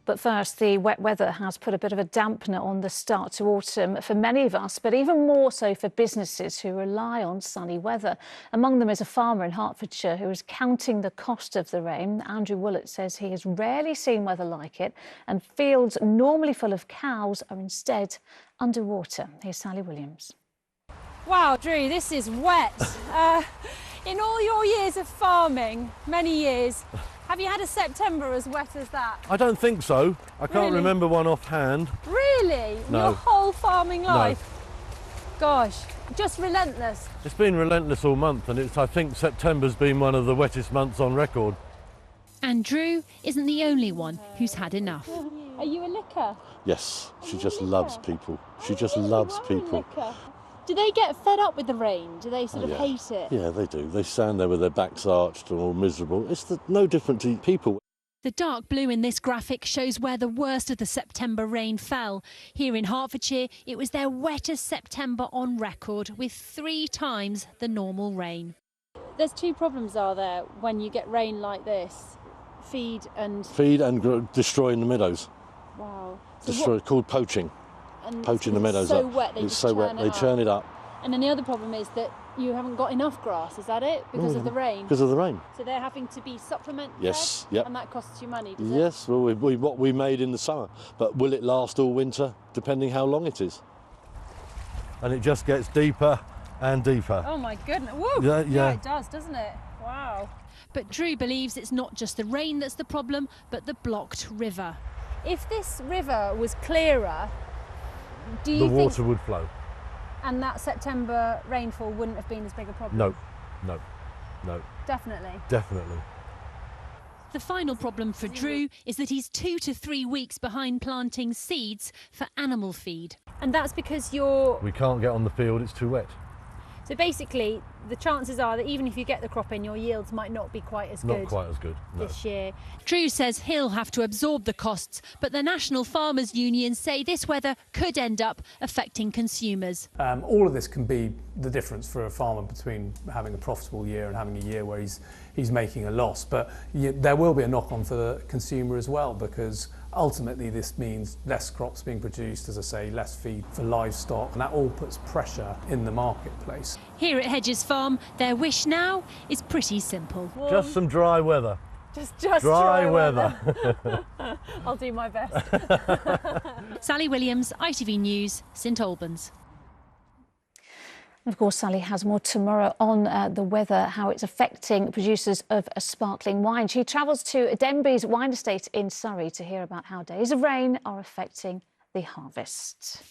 But first, the wet weather has put a bit of a dampener on the start to autumn for many of us, but even more so for businesses who rely on sunny weather. Among them is a farmer in Hertfordshire who is counting the cost of the rain. Andrew Willett says he has rarely seen weather like it, and fields normally full of cows are instead underwater. Here's Sally Williams. Wow, Drew, this is wet. In all your years of farming, many years, have you had a September as wet as that? I don't think so. I can't remember one offhand. Really? No. Your whole farming life? No. Gosh, just relentless. It's been relentless all month, and I think September's been one of the wettest months on record. And Drew isn't the only one who's had enough. Are you a licker? Yes, she just loves people. She just loves people. Do they get fed up with the rain? Do they sort of hate it? Yeah, they do. They stand there with their backs arched and all miserable. It's no different to people. The dark blue in this graphic shows where the worst of the September rain fell. Here in Hertfordshire, it was their wettest September on record, with 3 times the normal rain. There's 2 problems, are there, when you get rain like this? Feed and destroying the meadows. Wow. So called poaching. And poaching the meadows so up. Wet, it's so wet, they churn it up. And then the other problem is that you haven't got enough grass, is that it? Because of the rain? Because of the rain. So they're having to be supplemented? Yes, yep. And that costs you money, does it? Yes, well, what we made in the summer. But will it last all winter, depending how long it is? And it just gets deeper and deeper. Oh my goodness, woo! Yeah, it does, doesn't it? Wow. But Drew believes it's not just the rain that's the problem, but the blocked river. If this river was clearer, do you think the water would flow? And that September rainfall wouldn't have been as big a problem? No. Definitely? Definitely. The final problem for Drew is that he's 2 to 3 weeks behind planting seeds for animal feed. And that's because we can't get on the field, it's too wet. So basically, the chances are that even if you get the crop in, your yields might not be quite as good. Not quite as good, no. This year. Drew says he'll have to absorb the costs, but the National Farmers Union say this weather could end up affecting consumers. All of this can be the difference for a farmer between having a profitable year and having a year where he's making a loss. But there will be a knock-on for the consumer as well, because ultimately this means less crops being produced, as I say, less feed for livestock, and that all puts pressure in the marketplace. Here at Hedges Farm, their wish now is pretty simple. Just some dry weather. Just dry weather. I'll do my best. Sally Williams, ITV News, St Albans. Of course, Sally has more tomorrow on the weather, how it's affecting producers of sparkling wine. She travels to Denby's wine estate in Surrey to hear about how days of rain are affecting the harvest.